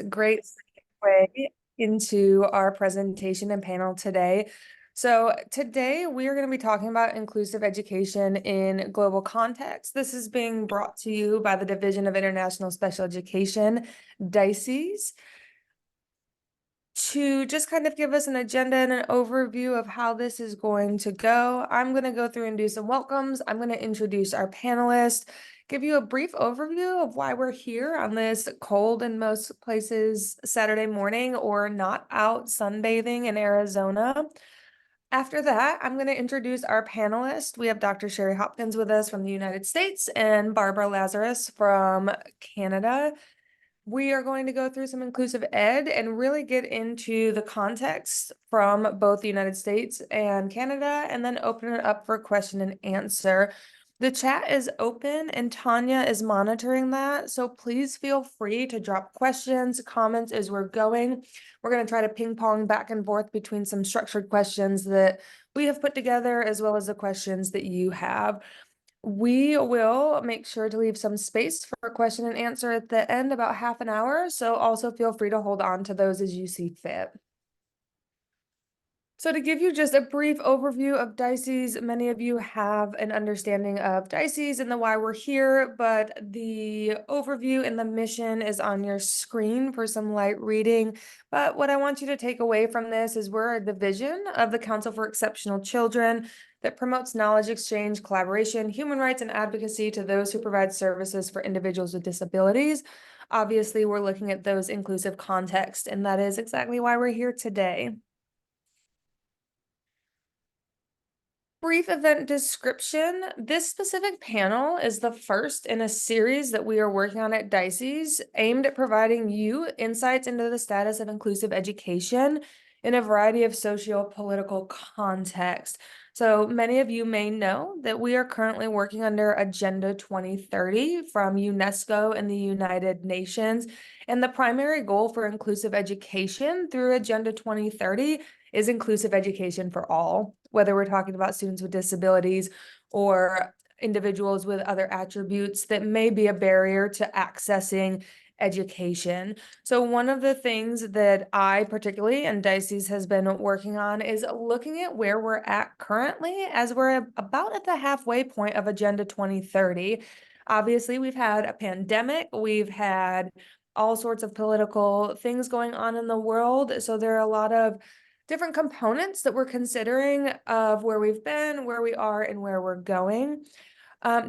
Great segue into our presentation and panel today. So today we are going to be talking about inclusive education in global context. This is being brought to you by the Division of International Special Education, DISES. To just kind of give us an agenda and an overview of how this is going to go, I'm going to go through and do some welcomes. I'm going to introduce our panelists, give you a brief overview of why we're here on this cold in most places Saturday morning or not out sunbathing in Arizona. After that, I'm going to introduce our panelists. We have Dr. Shari Hopkins with us from the United States and Barbara Lazarou from Canada. We are going to go through some inclusive ed and really get into the context from both the United States and Canada, and then open it up for question and answer. The chat is open and Tanya is monitoring that, so please feel free to drop questions, comments as we're going. We're going to try to ping pong back and forth between some structured questions that we have put together as well as the questions that you have. We will make sure to leave some space for question and answer at the end, about half an hour. So also feel free to hold on to those as you see fit. So to give you just a brief overview of DISES, many of you have an understanding of DISES and the why we're here, but the overview and the mission is on your screen for some light reading. But what I want you to take away from this is we're a division of the Council for Exceptional Children that promotes knowledge exchange, collaboration, human rights, and advocacy to those who provide services for individuals with disabilities. Obviously, we're looking at those inclusive contexts, and that is exactly why we're here today. Brief event description. This specific panel is the first in a series that we are working on at DISES, aimed at providing you insights into the status of inclusive education in a variety of socio-political contexts. So many of you may know that we are currently working under Agenda 2030 from UNESCO and the United Nations. And the primary goal for inclusive education through Agenda 2030 is inclusive education for all, whether we're talking about students with disabilities or individuals with other attributes that may be a barrier to accessing education. So one of the things that I particularly and DISES has been working on is looking at where we're at currently as we're about at the halfway point of Agenda 2030. Obviously, we've had a pandemic, we've had all sorts of political things going on in the world. So there are a lot of different components that we're considering of where we've been, where we are, and where we're going.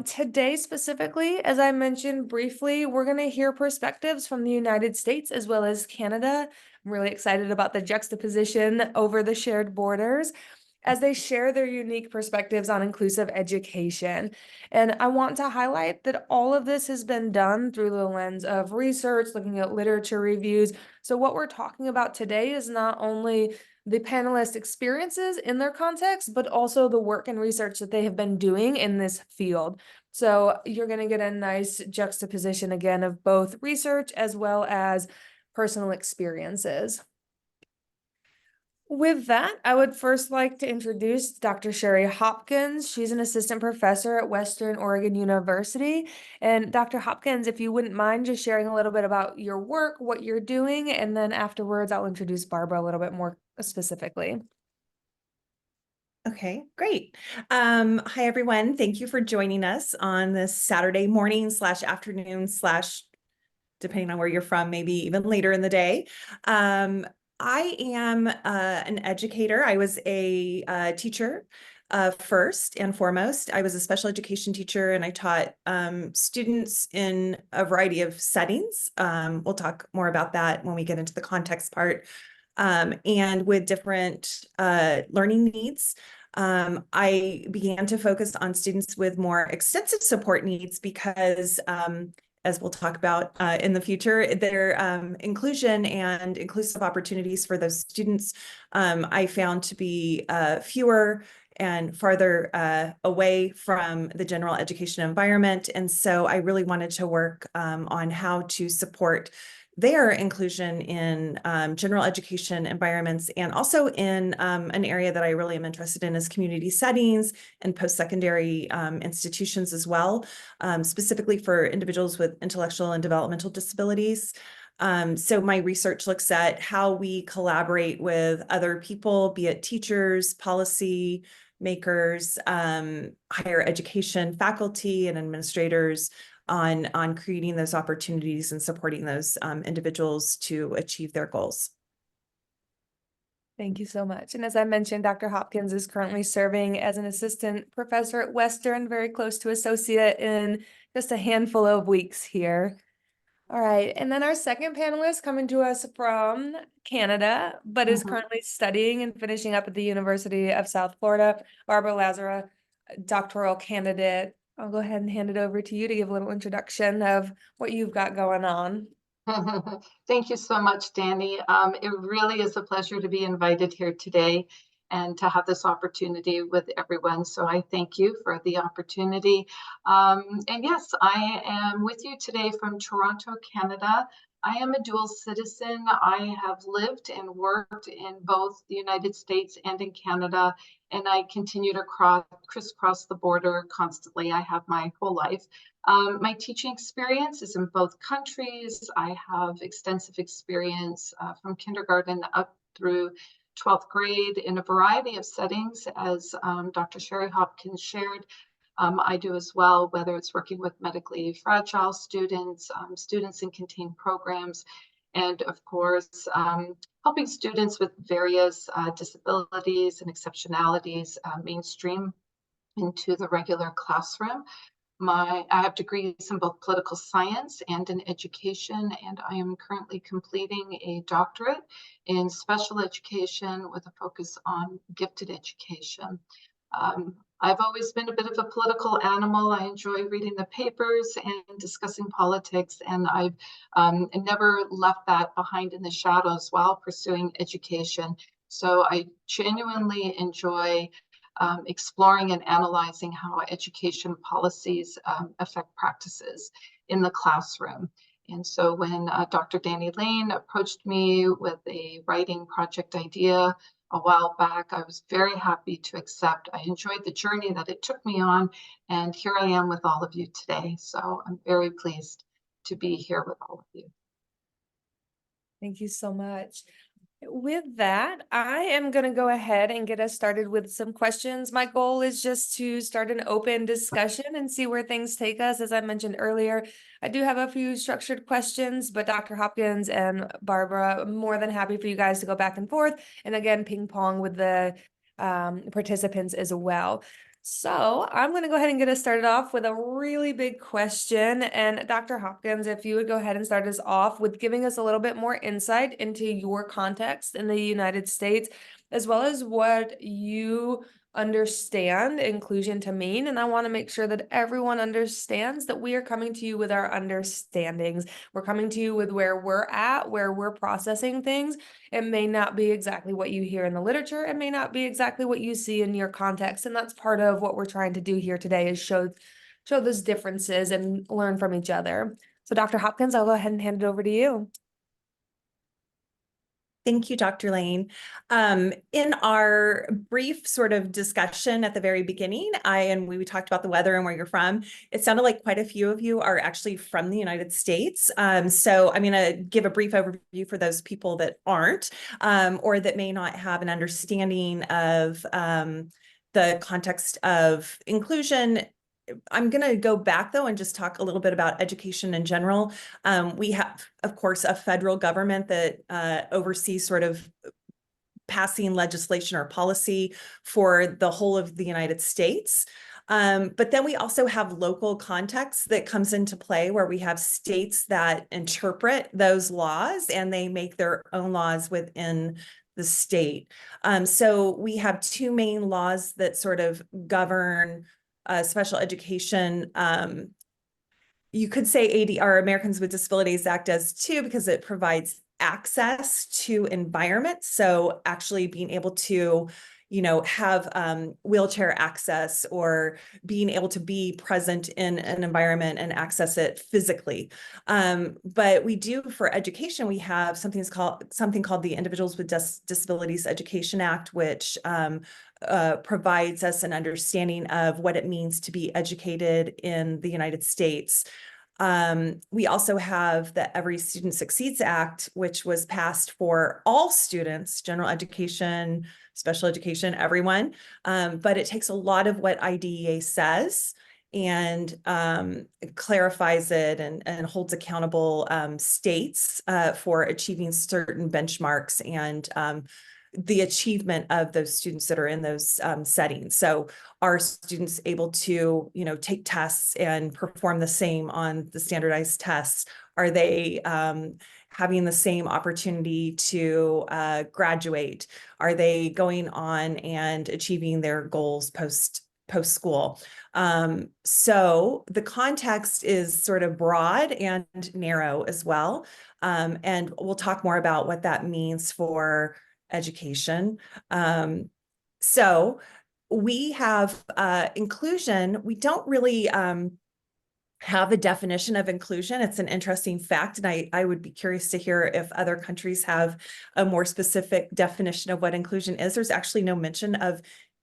Today specifically, as I mentioned briefly, we're going to hear perspectives from the United States as well as Canada. I'm really excited about the juxtaposition over the shared borders as they share their unique perspectives on inclusive education. And I want to highlight that all of this has been done through the lens of research, looking at literature reviews. So what we're talking about today is not only the panelists' experiences in their context, but also the work and research that they have been doing in this field. So you're going to get a nice juxtaposition again of both research as well as personal experiences. With that, I would first like to introduce Dr. Shari Hopkins. She's an assistant professor at Western Oregon University. And Dr. Hopkins, if you wouldn't mind just sharing a little bit about your work, what you're doing, and then afterwards I'll introduce Barbara a little bit more specifically. Okay, great. Hi, everyone. Thank you for joining us on this Saturday morning / afternoon / depending on where you're from, maybe even later in the day. I am an educator. I was a teacher first and foremost. I was a special education teacher and I taught students in a variety of settings. We'll talk more about that when we get into the context part. And with different learning needs. I began to focus on students with more extensive support needs because as we'll talk about in the future, their inclusion and inclusive opportunities for those students, I found to be fewer and farther away from the general education environment. And so I really wanted to work on how to support their inclusion in general education environments, and also in an area that I really am interested in is community settings and post-secondary institutions as well, specifically for individuals with intellectual and developmental disabilities. So my research looks at how we collaborate with other people, be it teachers, policy makers, higher education faculty and administrators on creating those opportunities and supporting those individuals to achieve their goals. Thank you so much. And as I mentioned, Dr. Hopkins is currently serving as an assistant professor at Western, very close to associate in just a handful of weeks here. All right, and then our second panelist coming to us from Canada, but is currently studying and finishing up at the University of South Florida, Barbara Lazarou, doctoral candidate. I'll go ahead and hand it over to you to give a little introduction of what you've got going on. Thank you so much, Danny. It really is a pleasure to be invited here today and to have this opportunity with everyone. So I thank you for the opportunity. And yes, I am with you today from Toronto, Canada. I am a dual citizen. I have lived and worked in both the United States and in Canada, and I continue to crisscross the border constantly. I have my whole life. My teaching experience is in both countries. I have extensive experience from kindergarten up through 12th grade in a variety of settings, as Dr. Shari Hopkins shared. I do as well, whether it's working with medically fragile students, students in contained programs, and of course, helping students with various disabilities and exceptionalities mainstream into the regular classroom. I have degrees in both political science and in education, and I am currently completing a doctorate in special education with a focus on gifted education. I've always been a bit of a political animal. I enjoy reading the papers and discussing politics, and I've never left that behind in the shadows while pursuing education. So I genuinely enjoy exploring and analyzing how education policies affect practices in the classroom. And so when Dr. Danny Lane approached me with a writing project idea a while back, I was very happy to accept. I enjoyed the journey that it took me on, and here I am with all of you today. So I'm very pleased to be here with all of you. Thank you so much. With that, I am going to go ahead and get us started with some questions. My goal is just to start an open discussion and see where things take us. As I mentioned earlier, I do have a few structured questions, but Dr. Hopkins and Barbara, I'm more than happy for you guys to go back and forth. And again, ping pong with the participants as well. So I'm going to go ahead and get us started off with a really big question. And Dr. Hopkins, if you would go ahead and start us off with giving us a little bit more insight into your context in the United States, as well as what you understand inclusion to mean. And I want to make sure that everyone understands that we are coming to you with our understandings. We're coming to you with where we're at, where we're processing things. It may not be exactly what you hear in the literature. It may not be exactly what you see in your context. And that's part of what we're trying to do here today is show those differences and learn from each other. So Dr. Hopkins, I'll go ahead and hand it over to you. Thank you, Dr. Lane. In our brief sort of discussion at the very beginning, we talked about the weather and where you're from. It sounded like quite a few of you are actually from the United States. So I'm going to give a brief overview for those people that aren't, or that may not have an understanding of the context of inclusion. I'm going to go back, though, and just talk a little bit about education in general. We have, of course, a federal government that oversees sort of passing legislation or policy for the whole of the United States. But then we also have local context that comes into play where we have states that interpret those laws and they make their own laws within the state. So we have two main laws that sort of govern special education. You could say ADR, Americans with Disabilities Act, does too, because it provides access to environments. So actually being able to, have wheelchair access or being able to be present in an environment and access it physically. But we do, for education, we have something called the Individuals with Disabilities Education Act, which provides us an understanding of what it means to be educated in the United States. We also have the Every Student Succeeds Act, which was passed for all students, general education, special education, everyone. But it takes a lot of what IDEA says and clarifies it and holds accountable states for achieving certain benchmarks and the achievement of those students that are in those settings. So are students able to, take tests and perform the same on the standardized tests? Are they having the same opportunity to graduate? Are they going on and achieving their goals post school? So the context is sort of broad and narrow as well. And we'll talk more about what that means for education. So we have inclusion. We don't really have a definition of inclusion. It's an interesting fact, and I would be curious to hear if other countries have a more specific definition of what inclusion is. There's actually no mention of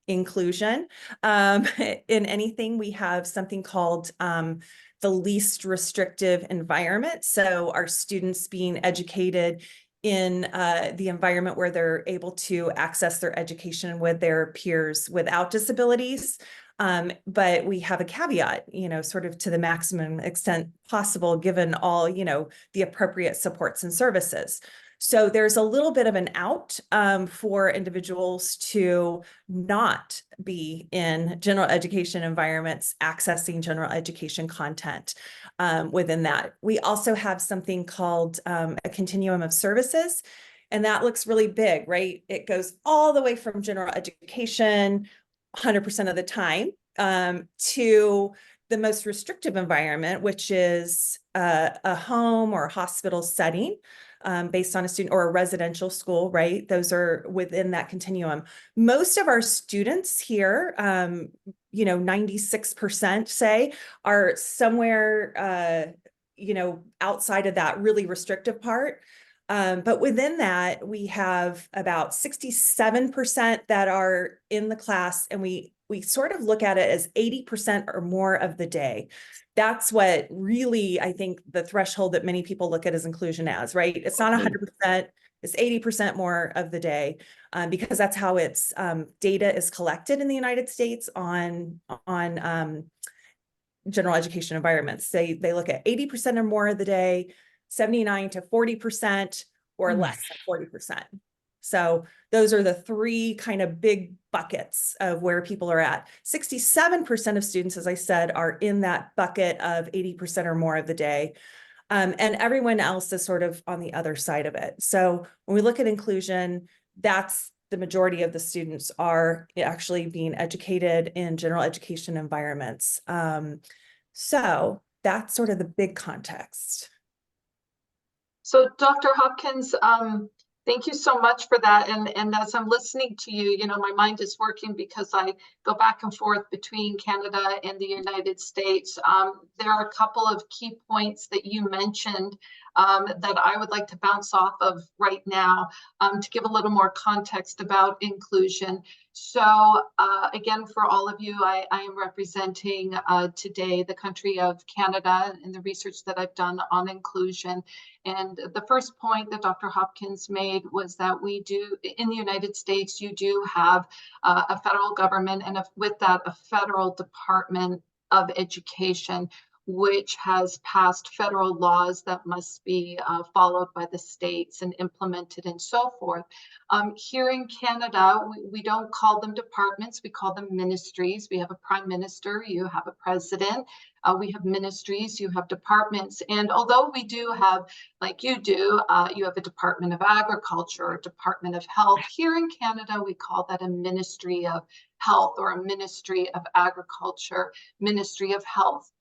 inclusion in anything. We have something called the least restrictive environment. So our students being educated in the environment where they're able to access their education with their peers without disabilities. But we have a caveat, sort of to the maximum extent possible, given all, the appropriate supports and services. So there's a little bit of an out for individuals to not be in general education environments, accessing general education content within that. We also have something called a continuum of services, and that looks really big, right? It goes all the way from general education 100% of the time to the most restrictive environment, which is a home or a hospital setting based on a student, or a residential school, right? Those are within that continuum. Most of our students here, 96% say, are somewhere, outside of that really restrictive part. But within that, we have about 67% that are in the class, and we sort of look at it as 80% or more of the day. That's what really, I think, the threshold that many people look at as inclusion as, right? It's not 100%, it's 80% more of the day, because that's how its data is collected in the United States on general education environments. They look at 80% or more of the day, 79 to 40%, or less than 40%. So those are the three kind of big buckets of where people are at. 67% of students, as I said, are in that bucket of 80% or more of the day. And everyone else is sort of on the other side of it. So when we look at inclusion, that's the majority of the students are actually being educated in general education environments. So that's sort of the big context. So Dr. Hopkins, thank you so much for that. And as I'm listening to you, my mind is working because I go back and forth between Canada and the United States. There are a couple of key points that you mentioned that I would like to bounce off of right now to give a little more context about inclusion. So again, for all of you, I am representing today the country of Canada and the research that I've done on inclusion. And the first point that Dr. Hopkins made was that we do, in the United States, you do have a federal government, and with that, a federal Department of Education, which has passed federal laws that must be followed by the states and implemented and so forth. Here in Canada, we don't call them departments, we call them ministries. We have a prime minister, you have a president, we have ministries, you have departments. And although we do have, like you do, you have a Department of Agriculture, or Department of Health, here in Canada, we call that a Ministry of Health, or a Ministry of Agriculture, Ministry of Health,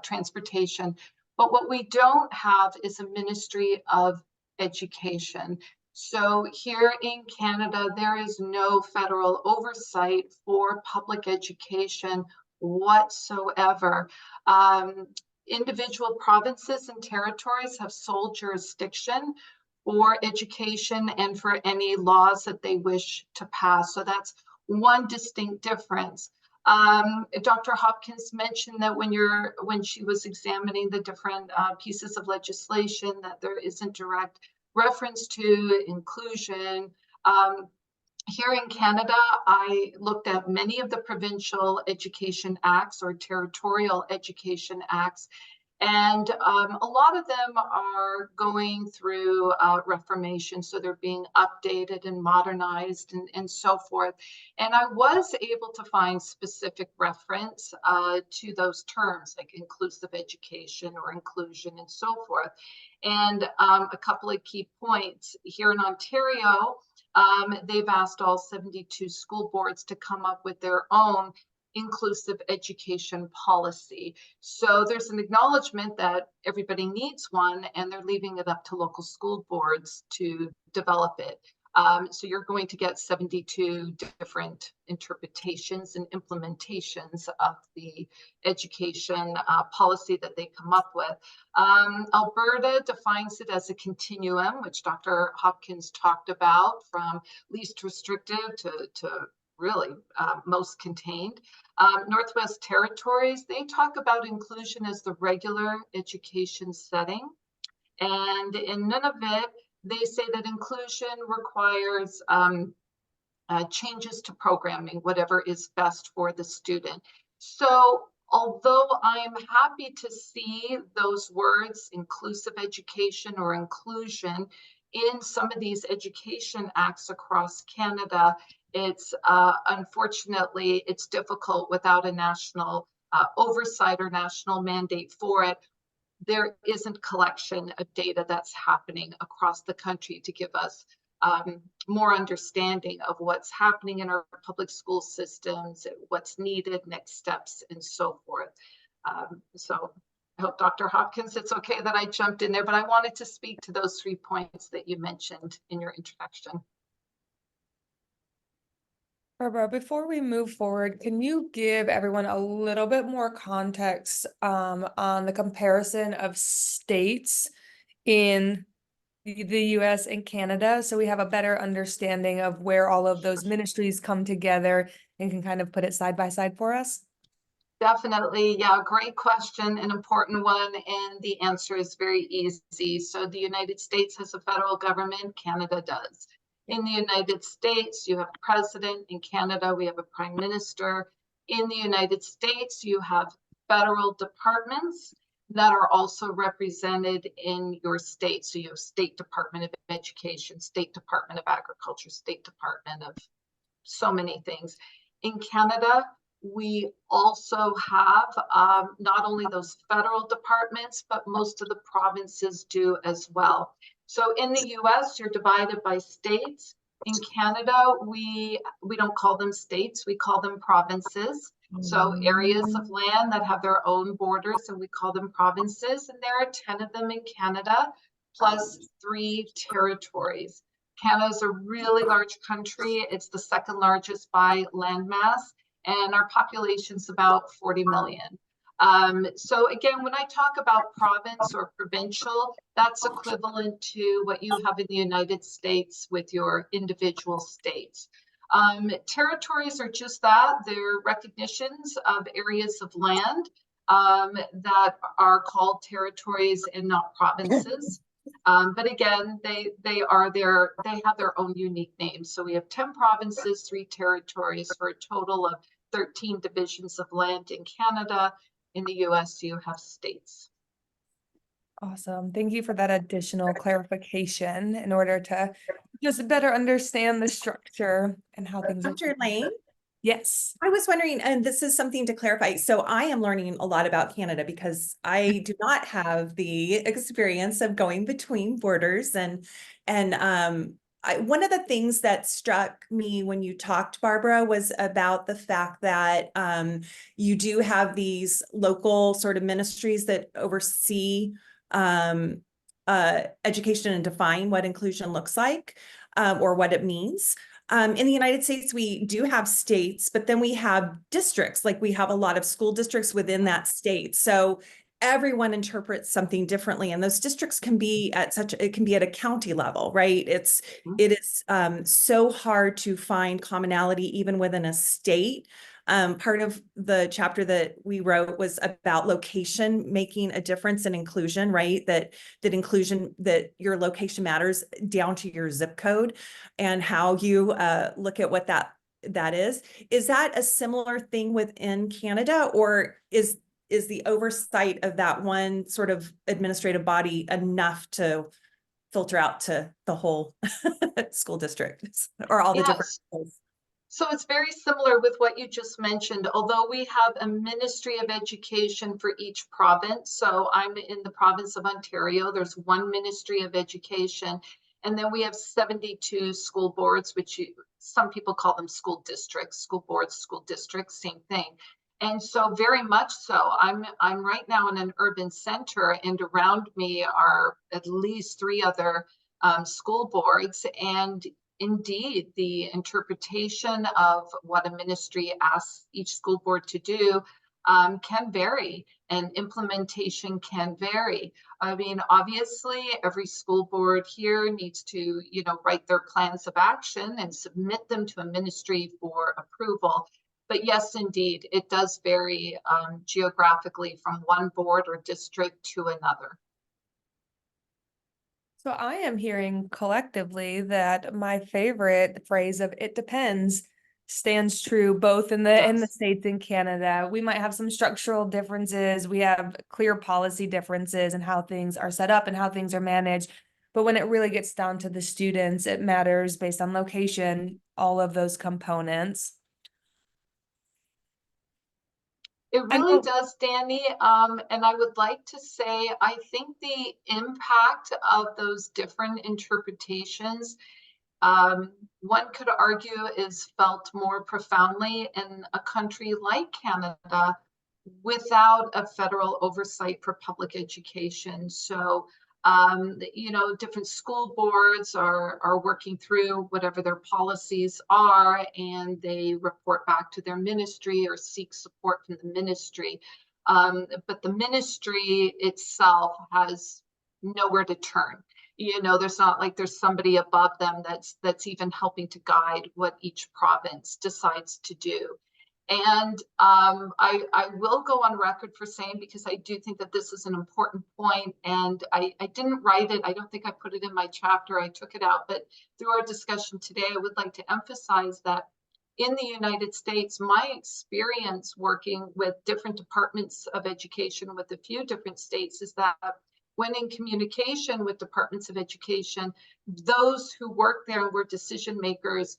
Transportation. But what we don't have is a Ministry of Education. So here in Canada, there is no federal oversight for public education whatsoever. Individual provinces and territories have sole jurisdiction for education and for any laws that they wish to pass. So that's one distinct difference. Dr. Hopkins mentioned that when she was examining the different pieces of legislation, that there isn't direct reference to inclusion. Here in Canada, I looked at many of the provincial education acts or territorial education acts, and a lot of them are going through reformation. So they're being updated and modernized and so forth. And I was able to find specific reference to those terms like inclusive education or inclusion and so forth. And a couple of key points here in Ontario, they've asked all 72 school boards to come up with their own inclusive education policy. So there's an acknowledgement that everybody needs one, and they're leaving it up to local school boards to develop it. So you're going to get 72 different interpretations and implementations of the education policy that they come up with. Alberta defines it as a continuum, which Dr. Hopkins talked about, from least restrictive to really most contained. Northwest Territories, they talk about inclusion as the regular education setting. And in Nunavut, they say that inclusion requires changes to programming, whatever is best for the student. So although I am happy to see those words, inclusive education or inclusion, in some of these education acts across Canada, it's unfortunately, it's difficult without a national oversight or national mandate for it. There isn't collection of data that's happening across the country to give us more understanding of what's happening in our public school systems, what's needed, next steps, and so forth. So I hope, Dr. Hopkins, it's okay that I jumped in there, but I wanted to speak to those 3 points that you mentioned in your introduction. Barbara, before we move forward, can you give everyone a little bit more context on the comparison of states in the US and Canada, so we have a better understanding of where all of those ministries come together and can kind of put it side by side for us? Definitely. Yeah, great question, an important one. And the answer is very easy. So the United States has a federal government, Canada does. In the United States, you have a president. In Canada, we have a prime minister. In the United States, you have federal departments that are also represented in your state. So you have State Department of Education, State Department of Agriculture, State Department of so many things. In Canada, we also have not only those federal departments, but most of the provinces do as well. So in the US, you're divided by states. In Canada, we don't call them states, we call them provinces. So areas of land that have their own borders, and we call them provinces. And there are 10 of them in Canada, plus 3 territories. Canada is a really large country. It's the second largest by landmass, and our population is about 40 million. So again, when I talk about province or provincial, that's equivalent to what you have in the United States with your individual states. Territories are just that. They're recognitions of areas of land that are called territories and not provinces. But again, they have their own unique names. So we have 10 provinces, 3 territories, for a total of 13 divisions of land in Canada. In the US, you have states. Awesome. Thank you for that additional clarification in order to just better understand the structure and how things are. Dr. Lane? Yes. I was wondering, and this is something to clarify. So I am learning a lot about Canada because I do not have the experience of going between borders. And one of the things that struck me when you talked, Barbara, was about the fact that you do have these local sort of ministries that oversee education and define what inclusion looks like or what it means. In the United States, we do have states, but then we have districts, like we have a lot of school districts within that state. So everyone interprets something differently, and those districts can be at it can be at a county level, right? It is so hard to find commonality even within a state. Part of the chapter that we wrote was about location making a difference in inclusion, right? That inclusion, that your location matters down to your zip code, and how you look at what that is. Is that a similar thing within Canada, or is the oversight of that one sort of administrative body enough to filter out to the whole school district or all the different Yes. schools? So it's very similar with what you just mentioned, although we have a Ministry of Education for each province. So I'm in the province of Ontario. There's one Ministry of Education, and then we have 72 school boards, which some people call them school districts, school boards, school districts, same thing. And so very much so, I'm right now in an urban center, and around me are at least 3 other school boards. And indeed, the interpretation of what a ministry asks each school board to do can vary, and implementation can vary. I mean, obviously, every school board here needs to, write their plans of action and submit them to a ministry for approval. But yes, indeed, it does vary geographically from one board or district to another. So I am hearing collectively that my favorite phrase of "it depends" stands true both in the Yes. States and Canada. We might have some structural differences. We have clear policy differences in how things are set up and how things are managed. But when it really gets down to the students, it matters based on location, all of those components. It I really know. does, Danny. And I would like to say, I think the impact of those different interpretations, one could argue, is felt more profoundly in a country like Canada without a federal oversight for public education. So, different school boards are working through whatever their policies are, and they report back to their ministry or seek support from the ministry. But the ministry itself has nowhere to turn. There's not like there's somebody above them that's even helping to guide what each province decides to do. And I will go on record for saying, because I do think that this is an important point, and I didn't write it. I don't think I put it in my chapter. I took it out. But through our discussion today, I would like to emphasize that in the United States, my experience working with different departments of education with a few different states is that when in communication with departments of education, those who work there and were decision makers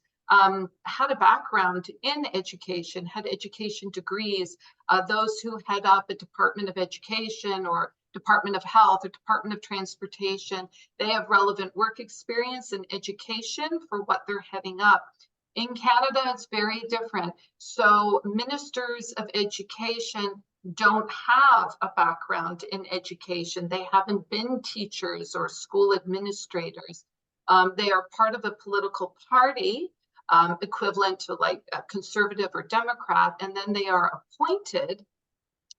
had a background in education, had education degrees. Those who head up a Department of Education or Department of Health or Department of Transportation, they have relevant work experience in education for what they're heading up. In Canada, it's very different. So ministers of education don't have a background in education. They haven't been teachers or school administrators. They are part of a political party, equivalent to like a conservative or Democrat, and then they are appointed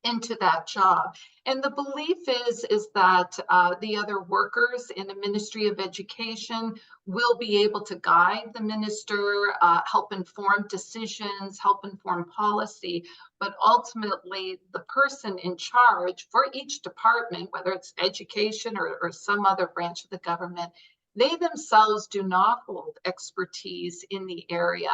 into that job. And the belief is that the other workers in the Ministry of Education will be able to guide the minister, help inform decisions, help inform policy. But ultimately, the person in charge for each department, whether it's education or some other branch of the government, they themselves do not hold expertise in the area.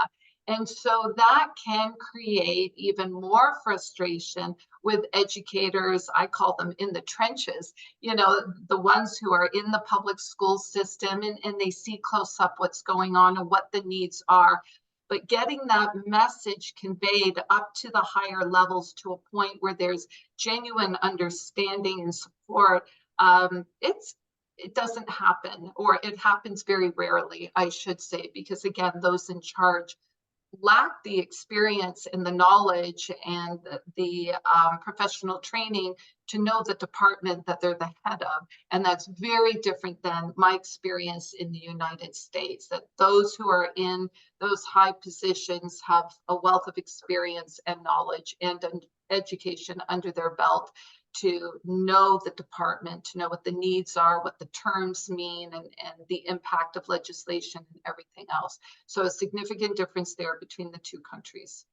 And so that can create even more frustration with educators. I call them in the trenches, the ones who are in the public school system, and they see close up what's going on and what the needs are. But getting that message conveyed up to the higher levels to a point where there's genuine understanding and support, it doesn't happen, or it happens very rarely, I should say, because again, those in charge lack the experience and the knowledge and the professional training to know the department that they're the head of. And that's very different than my experience in the United States, that those who are in those high positions have a wealth of experience and knowledge and education under their belt to know the department, to know what the needs are, what the terms mean, and the impact of legislation and everything else. So a significant difference there between the two countries.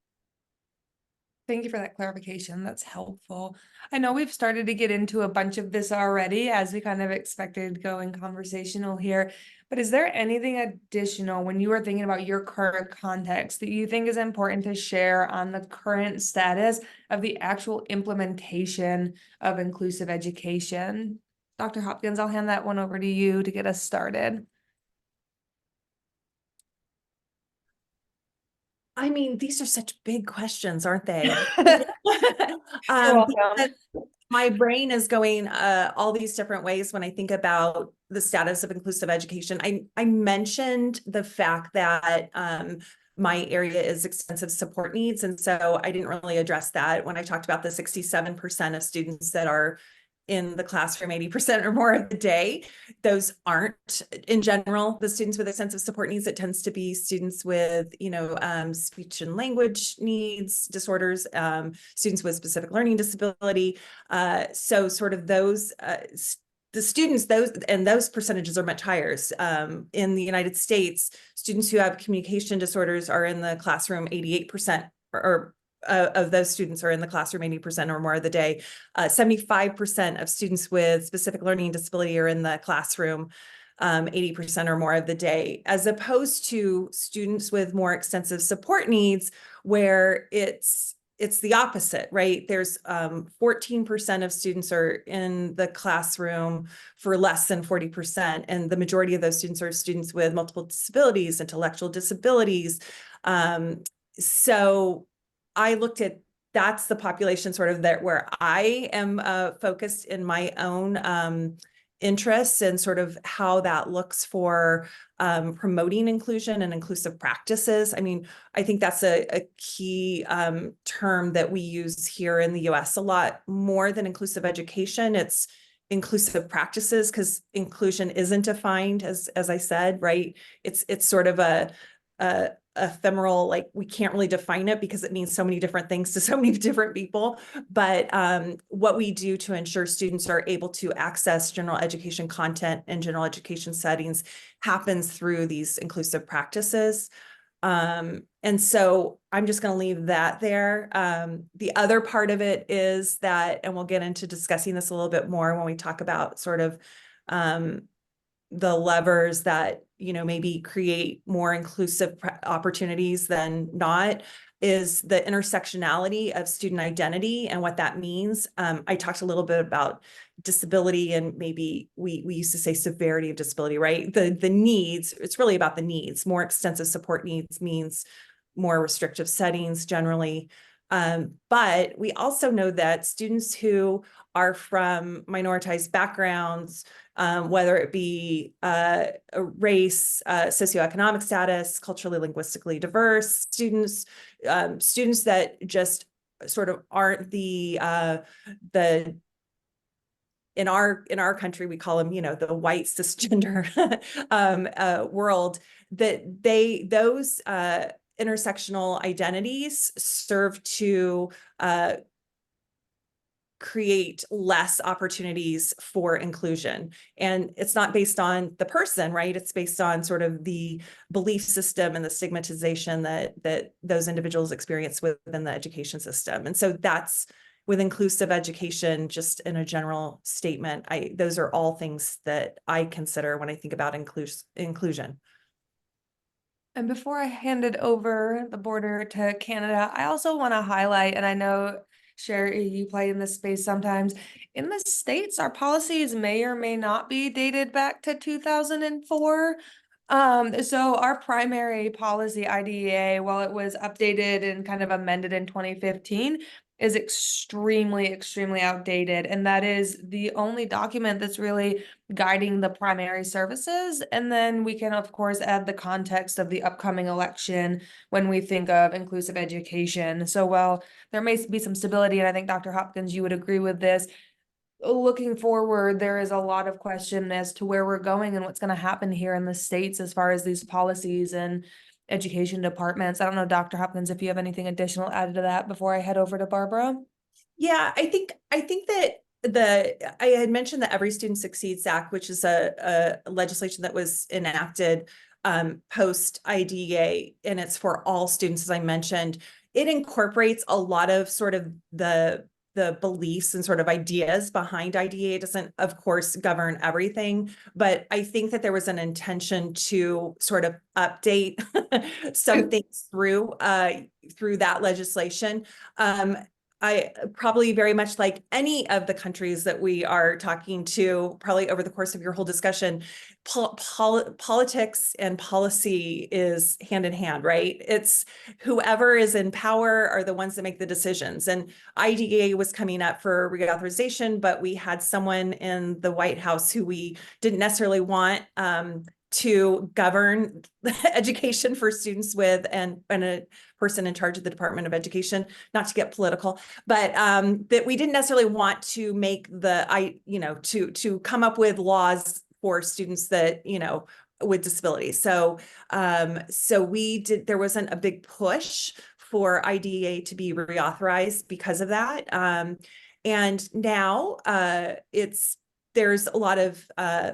Thank you for that clarification. That's helpful. I know we've started to get into a bunch of this already, as we kind of expected going conversational here. But is there anything additional when you are thinking about your current context that you think is important to share on the current status of the actual implementation of inclusive education? Dr. Hopkins, I'll hand that one over to you to get us started. I mean, these are such big questions, aren't they? You're welcome. Because my brain is going all these different ways when I think about the status of inclusive education. I mentioned the fact that my area is extensive support needs, and so I didn't really address that when I talked about the 67% of students that are in the classroom 80% or more of the day. Those aren't, in general, the students with extensive support needs. It tends to be students with, speech and language needs disorders, students with specific learning disability. So sort of those, the students, those percentages are much higher. In the United States, students who have communication disorders are in the classroom 88%, or of those students are in the classroom 80% or more of the day. 75% of students with specific learning disability are in the classroom 80% or more of the day, as opposed to students with more extensive support needs, where it's the opposite, right? There's 14% of students are in the classroom for less than 40%. And the majority of those students are students with multiple disabilities, intellectual disabilities. So I looked at, that's the population sort of that where I am focused in my own interests, and sort of how that looks for promoting inclusion and inclusive practices. I mean, I think that's a key term that we use here in the US a lot more than inclusive education. It's inclusive practices, because inclusion isn't defined, as I said, right? It's sort of a ephemeral, like we can't really define it because it means so many different things to so many different people. But what we do to ensure students are able to access general education content and general education settings happens through these inclusive practices. And so I'm just going to leave that there. The other part of it is that, and we'll get into discussing this a little bit more when we talk about sort of the levers that, maybe create more inclusive opportunities than not, is the intersectionality of student identity and what that means. I talked a little bit about disability, and maybe we used to say severity of disability, right? The needs, it's really about the needs. More extensive support needs means more restrictive settings generally. But we also know that students who are from minoritized backgrounds, whether it be a race, socioeconomic status, culturally, linguistically diverse students, students that just sort of aren't the in our country, we call them, the white cisgender world, that those intersectional identities serve to create less opportunities for inclusion. And it's not based on the person, right? It's based on sort of the belief system and the stigmatization that those individuals experience within the education system. And so that's with inclusive education, just in a general statement, those are all things that I consider when I think about inclusion. And before I hand it over the border to Canada, I also want to highlight, and I know, Shari, you play in this space sometimes. In the States, our policies may or may not be dated back to 2004. So our primary policy, IDEA, while it was updated and kind of amended in 2015, is extremely outdated. And that is the only document that's really guiding the primary services. And then we can, of course, add the context of the upcoming election when we think of inclusive education. So while there may be some stability, and I think Dr. Hopkins, you would agree with this, looking forward, there is a lot of question as to where we're going and what's going to happen here in the States as far as these policies and education departments. I don't know, Dr. Hopkins, if you have anything additional added to that before I head over to Barbara. Yeah, I think that I had mentioned the Every Student Succeeds Act, which is a legislation that was enacted post IDEA, and it's for all students, as I mentioned. it incorporates a lot of sort of the beliefs and sort of ideas behind IDEA. It doesn't, of course, govern everything, but I think that there was an intention to sort of update some things through that legislation. I probably very much like any of the countries that we are talking to, probably over the course of your whole discussion, politics and policy is hand in hand, right? It's whoever is in power are the ones that make the decisions. And IDEA was coming up for reauthorization, but we had someone in the White House who we didn't necessarily want to govern education for students with, and a person in charge of the Department of Education, not to get political, but that we didn't necessarily want to make to come up with laws for students that, with disabilities. So there wasn't a big push for IDEA to be reauthorized because of that. And now there's a lot of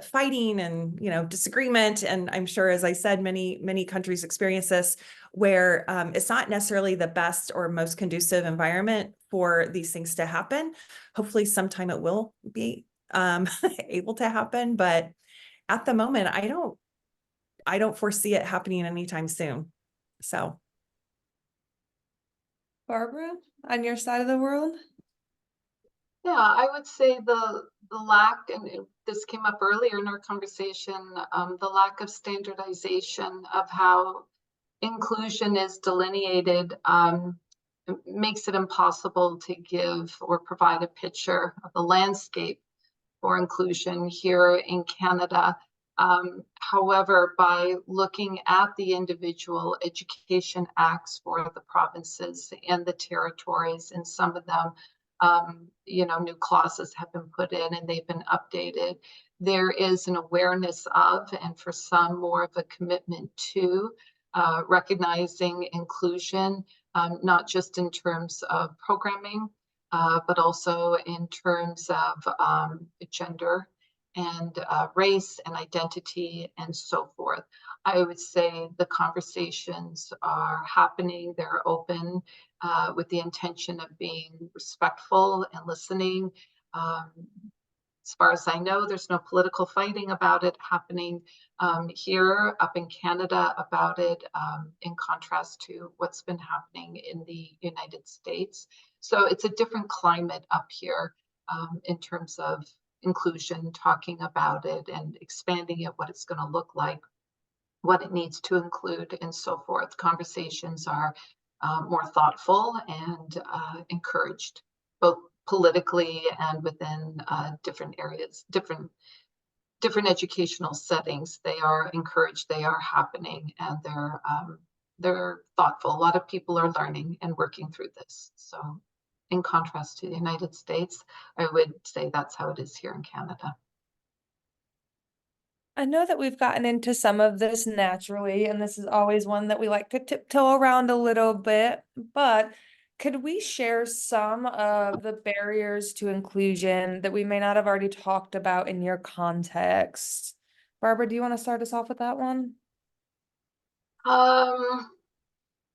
fighting and disagreement, and I'm sure, as I said, many countries experience this, where it's not necessarily the best or most conducive environment for these things to happen. Hopefully sometime it will be able to happen, but at the moment I don't foresee it happening anytime soon. So Barbara, on your side of the world? Yeah, I would say the lack, and this came up earlier in our conversation, the lack of standardization of how inclusion is delineated makes it impossible to give or provide a picture of the landscape for inclusion here in Canada. However, by looking at the individual education acts for the provinces and the territories, and some of them, new clauses have been put in and they've been updated, there is an awareness of, and for some, more of a commitment to recognizing inclusion, not just in terms of programming, but also in terms of gender and race and identity and so forth. I would say the conversations are happening, they're open with the intention of being respectful and listening. As far as I know, there's no political fighting about it happening here up in Canada about it, in contrast to what's been happening in the United States. So it's a different climate up here in terms of inclusion, talking about it and expanding it, what it's going to look like, what it needs to include, and so forth. Conversations are more thoughtful and encouraged, both politically and within different areas, different educational settings. They are encouraged, they are happening, and they're thoughtful. A lot of people are learning and working through this. So in contrast to the United States, I would say that's how it is here in Canada. I know that we've gotten into some of this naturally, and this is always one that we like to tiptoe around a little bit, but could we share some of the barriers to inclusion that we may not have already talked about in your context? Barbara, do you want to start us off with that one?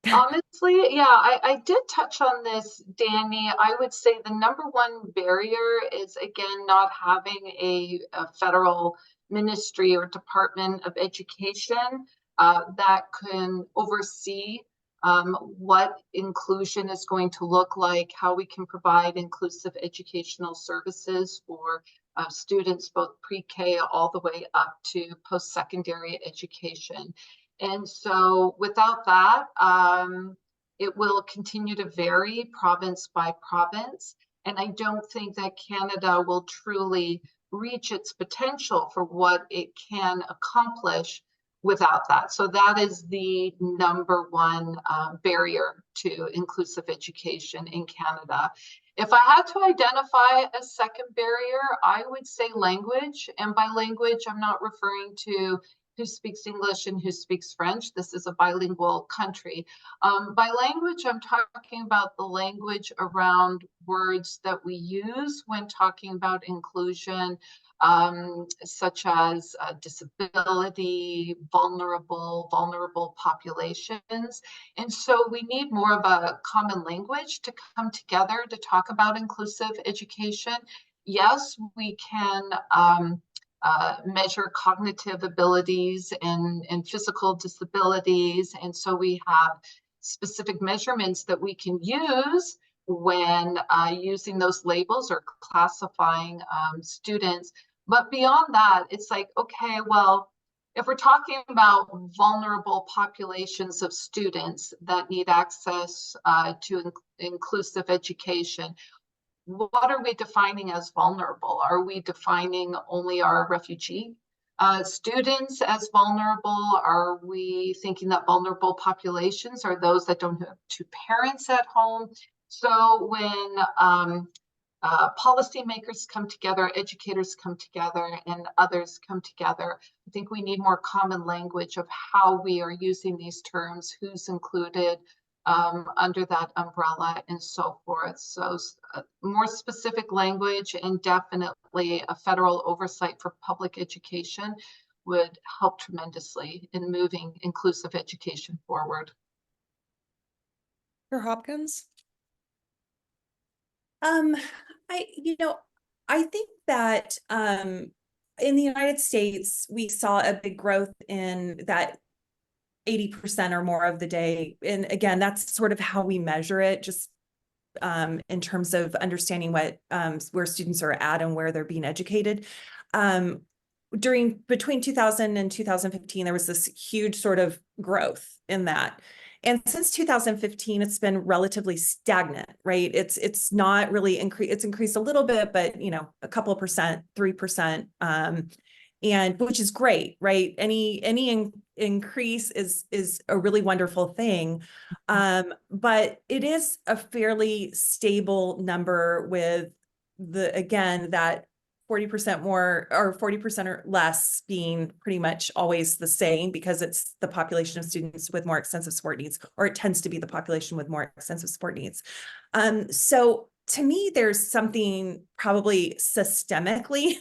Honestly, yeah, I did touch on this, Danny. I would say the number one barrier is, again, not having a federal ministry or department of education that can oversee what inclusion is going to look like, how we can provide inclusive educational services for students, both pre-K all the way up to post-secondary education. And so without that, it will continue to vary province by province. And I don't think that Canada will truly reach its potential for what it can accomplish without that. So that is the number one barrier to inclusive education in Canada. If I had to identify a second barrier, I would say language. And by language, I'm not referring to who speaks English and who speaks French. This is a bilingual country. By language, I'm talking about the language around words that we use when talking about inclusion, such as disability, vulnerable populations. And so we need more of a common language to come together to talk about inclusive education. Yes, we can measure cognitive abilities and physical disabilities. And so we have specific measurements that we can use when using those labels or classifying students. But beyond that, it's like, okay, well, if we're talking about vulnerable populations of students that need access to inclusive education, what are we defining as vulnerable? Are we defining only our refugee students as vulnerable? Are we thinking that vulnerable populations are those that don't have two parents at home? So when policymakers come together, educators come together, and others come together, I think we need more common language of how we are using these terms, who's included under that umbrella, and so forth. So more specific language and definitely a federal oversight for public education would help tremendously in moving inclusive education forward. For Hopkins? I think that in the United States, we saw a big growth in that 80% or more of the day. And again, that's sort of how we measure it, just in terms of understanding what where students are at and where they're being educated. Between 2000 and 2015, there was this huge sort of growth in that. And since 2015, it's been relatively stagnant, right? It's not really increased. It's increased a little bit, but a couple of percent, 3%, and which is great, right? Any increase is a really wonderful thing, but it is a fairly stable number with that 40% more or 40% or less being pretty much always the same, because it's the population of students with more extensive support needs, or it tends to be the population with more extensive support needs. So to me, there's something probably systemically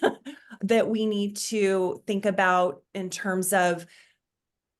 that we need to think about in terms of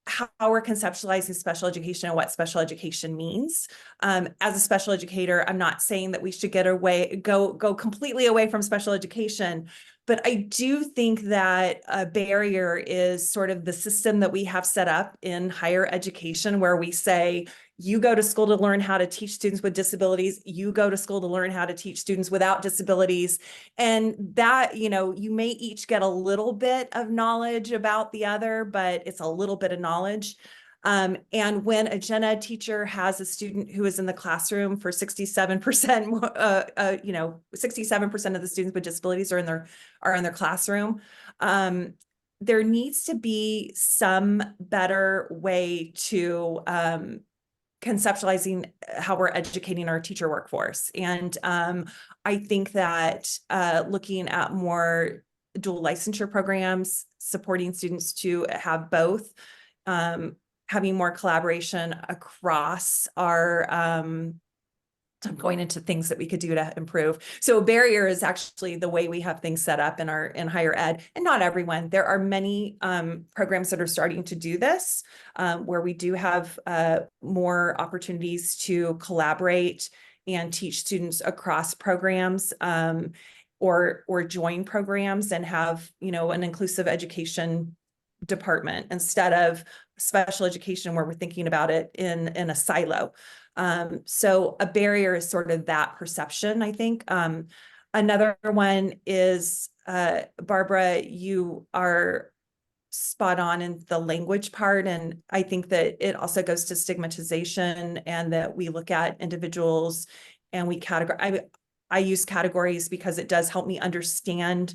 how we're conceptualizing special education and what special education means. As a special educator, I'm not saying that we should go completely away from special education, but I do think that a barrier is sort of the system that we have set up in higher education, where we say, you go to school to learn how to teach students with disabilities, you go to school to learn how to teach students without disabilities. And that, you may each get a little bit of knowledge about the other, but it's a little bit of knowledge. And when a gen ed teacher has a student who is in the classroom for 67%, 67% of the students with disabilities are in their classroom, there needs to be some better way to conceptualizing how we're educating our teacher workforce. And I think that looking at more dual licensure programs, supporting students to have both, having more collaboration across our, I'm going into things that we could do to improve. So a barrier is actually the way we have things set up in higher ed, and not everyone. There are many programs that are starting to do this, where we do have more opportunities to collaborate and teach students across programs, or join programs and have an inclusive education department instead of special education, where we're thinking about it in a silo. So a barrier is sort of that perception, I think. Another one is, Barbara, you are spot on in the language part. And I think that it also goes to stigmatization, and that we look at individuals and we categorize. I use categories because it does help me understand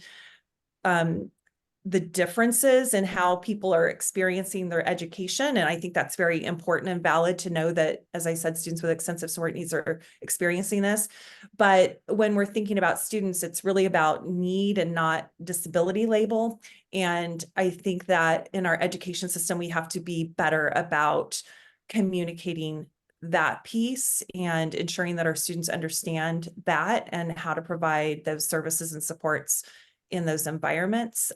the differences in how people are experiencing their education. And I think that's very important and valid to know that, as I said, students with extensive support needs are experiencing this. But when we're thinking about students, it's really about need and not disability label. And I think that in our education system, we have to be better about communicating that piece and ensuring that our students understand that and how to provide those services and supports in those environments.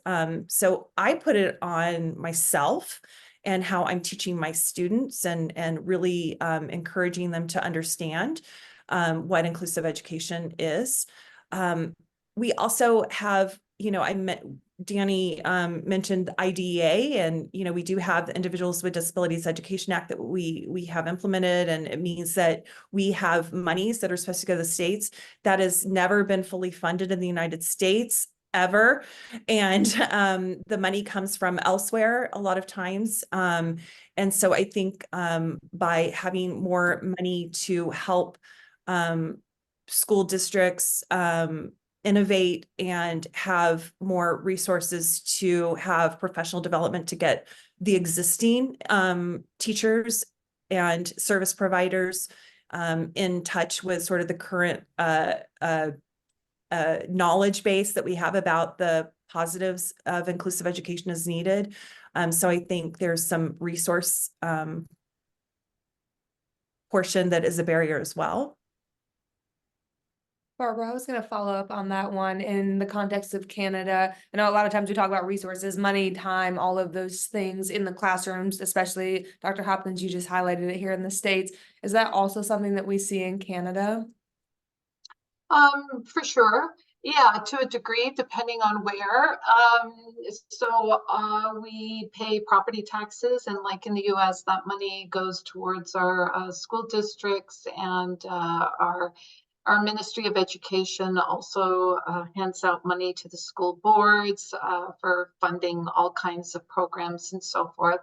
So I put it on myself and how I'm teaching my students and really encouraging them to understand what inclusive education is. We also have, Danny mentioned the IDEA, and we do have the Individuals with Disabilities Education Act that we have implemented, and it means that we have monies that are supposed to go to the states that has never been fully funded in the United States ever, and the money comes from elsewhere a lot of times, and so I think by having more money to help school districts innovate and have more resources to have professional development to get the existing teachers and service providers in touch with sort of the current knowledge base that we have about the positives of inclusive education is needed. So I think there's some resource portion that is a barrier as well. Barbara, I was going to follow up on that one in the context of Canada. I know a lot of times we talk about resources, money, time, all of those things in the classrooms, especially Dr. Hopkins, you just highlighted it here in the States. Is that also something that we see in Canada? For sure. Yeah, to a degree, depending on where. We pay property taxes, and like in the US, that money goes towards our school districts, and our Ministry of Education also hands out money to the school boards for funding all kinds of programs and so forth.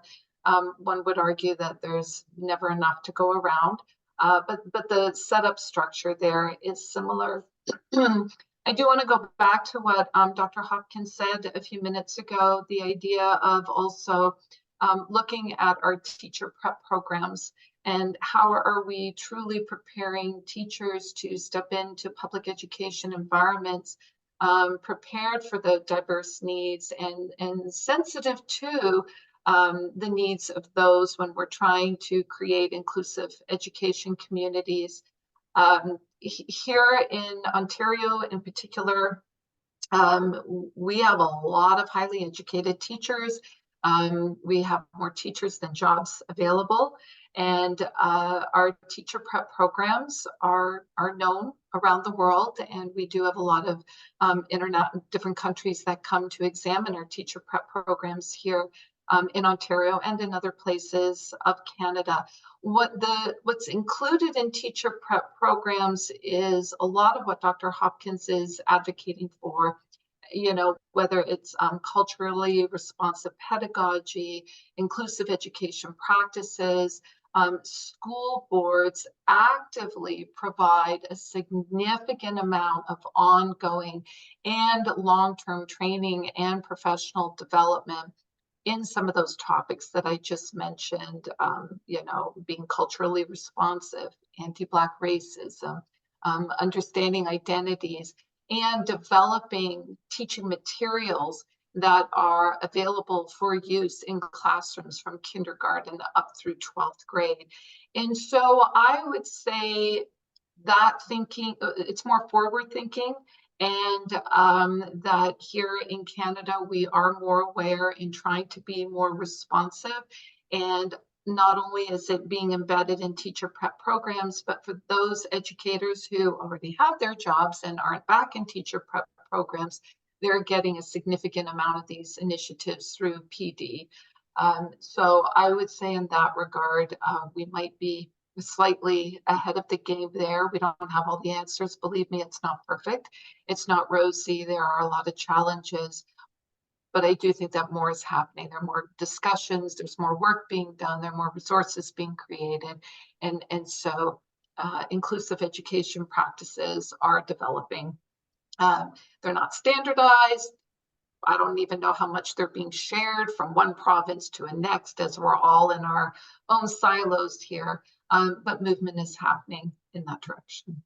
One would argue that there's never enough to go around. But the setup structure there is similar. I do want to go back to what Dr. Hopkins said a few minutes ago, the idea of also looking at our teacher prep programs and how are we truly preparing teachers to step into public education environments, prepared for the diverse needs and sensitive to the needs of those when we're trying to create inclusive education communities. Here in Ontario in particular, we have a lot of highly educated teachers. We have more teachers than jobs available, and our teacher prep programs are known around the world, and we do have a lot of different countries that come to examine our teacher prep programs here in Ontario and in other places of Canada. What's included in teacher prep programs is a lot of what Dr. Hopkins is advocating for, whether it's culturally responsive pedagogy, inclusive education practices. School boards actively provide a significant amount of ongoing and long-term training and professional development in some of those topics that I just mentioned, being culturally responsive, anti-Black racism, understanding identities, and developing teaching materials that are available for use in classrooms from kindergarten up through 12th grade. And so I would say that thinking, it's more forward thinking, and that here in Canada, we are more aware in trying to be more responsive. And not only is it being embedded in teacher prep programs, but for those educators who already have their jobs and aren't back in teacher prep programs, they're getting a significant amount of these initiatives through PD. So I would say in that regard, we might be slightly ahead of the game there. We don't have all the answers. Believe me, it's not perfect. It's not rosy. There are a lot of challenges, but I do think that more is happening. There are more discussions, there's more work being done, there are more resources being created. And so inclusive education practices are developing. They're not standardized. I don't even know how much they're being shared from one province to a next, as we're all in our own silos here. But movement is happening in that direction.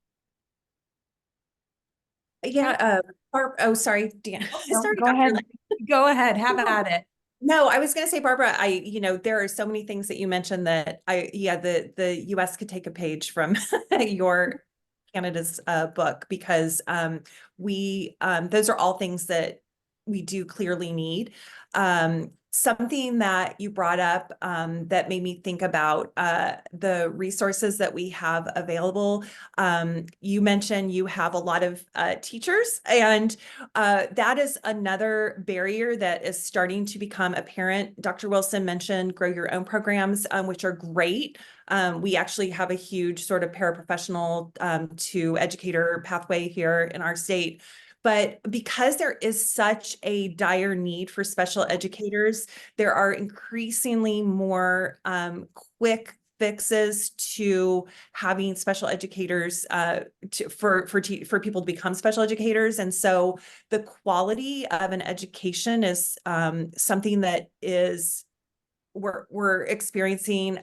Yeah. Oh, sorry, Dan. Sorry, Go Dr. ahead. Lynn. Go ahead. Have at it. No, I was going to say, Barbara, there are so many things that you mentioned that the US could take a page from your Canada's book, because those are all things that we do clearly need. Something that you brought up that made me think about the resources that we have available. You mentioned you have a lot of teachers, and that is another barrier that is starting to become apparent. Dr. Wilson mentioned grow your own programs, which are great. We actually have a huge sort of paraprofessional to educator pathway here in our state. But because there is such a dire need for special educators, there are increasingly more quick fixes to having special educators for people to become special educators. And so the quality of an education is something that we're experiencing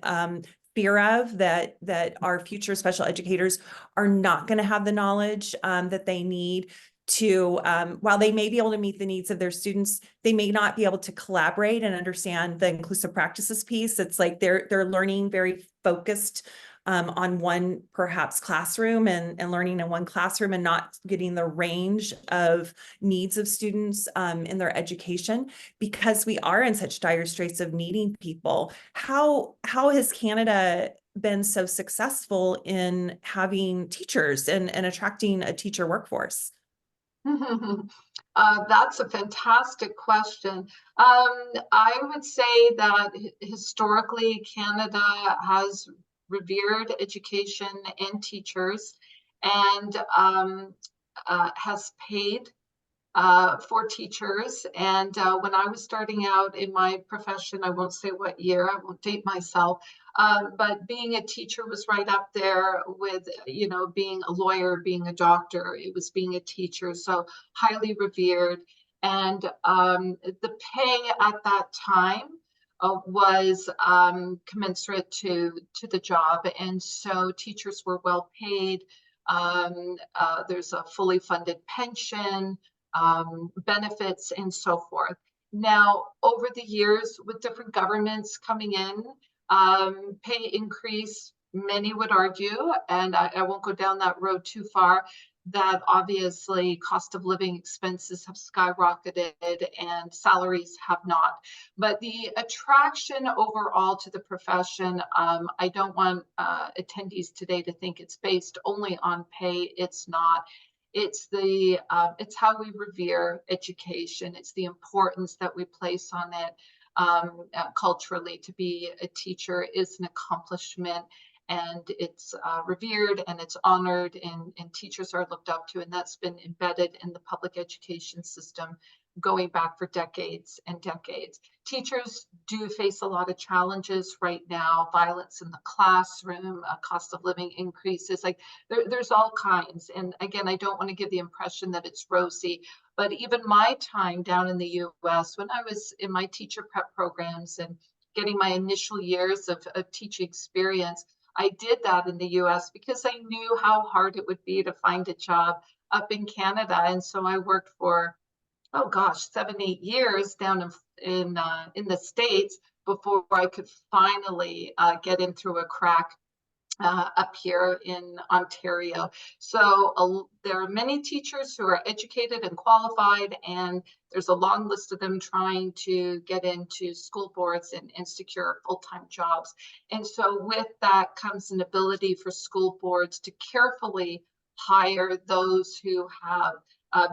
fear of, that our future special educators are not going to have the knowledge that they need to, while they may be able to meet the needs of their students, they may not be able to collaborate and understand the inclusive practices piece. It's like they're learning very focused on one perhaps classroom and learning in one classroom, and not getting the range of needs of students in their education, because we are in such dire straits of needing people. How has Canada been so successful in having teachers and attracting a teacher workforce? That's a fantastic question. I would say that historically, Canada has revered education and teachers, and has paid for teachers. And when I was starting out in my profession, I won't say what year, I won't date myself, but being a teacher was right up there with, being a lawyer, being a doctor. It was being a teacher, so highly revered. And the pay at that time was commensurate to the job. And so teachers were well paid. There's a fully funded pension, benefits, and so forth. Now, over the years, with different governments coming in, pay increase, many would argue, and I won't go down that road too far, that obviously cost of living expenses have skyrocketed and salaries have not. But the attraction overall to the profession, I don't want attendees today to think it's based only on pay. It's not. It's it's how we revere education. It's the importance that we place on it. Culturally, to be a teacher is an accomplishment, and it's revered and it's honored, and teachers are looked up to, and that's been embedded in the public education system going back for decades and decades. Teachers do face a lot of challenges right now: violence in the classroom, cost of living increases, like there's all kinds. And again, I don't want to give the impression that it's rosy, but even my time down in the US, when I was in my teacher prep programs and getting my initial years of teaching experience, I did that in the US because I knew how hard it would be to find a job up in Canada. And so I worked for, oh gosh, 7, 8 years down in the States before I could finally get in through a crack up here in Ontario. So there are many teachers who are educated and qualified, and there's a long list of them trying to get into school boards and secure full-time jobs. And so with that comes an ability for school boards to carefully hire those who have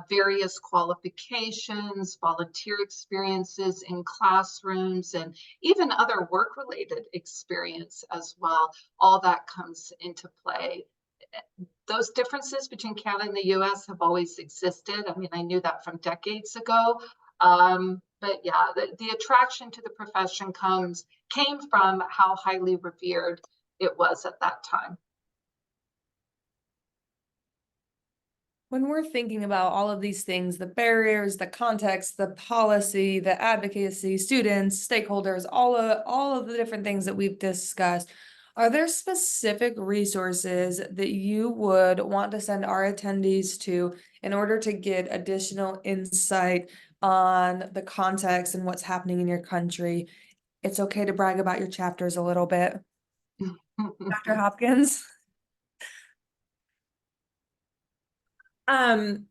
various qualifications, volunteer experiences in classrooms, and even other work-related experience as well. All that comes into play. Those differences between Canada and the US have always existed. I mean, I knew that from decades ago. But yeah, the attraction to the profession came from how highly revered it was at that time. When we're thinking about all of these things, the barriers, the context, the policy, the advocacy, students, stakeholders, all of the different things that we've discussed, are there specific resources that you would want to send our attendees to in order to get additional insight on the context and what's happening in your country? It's okay to brag about your chapters a little bit. Dr. Hopkins? When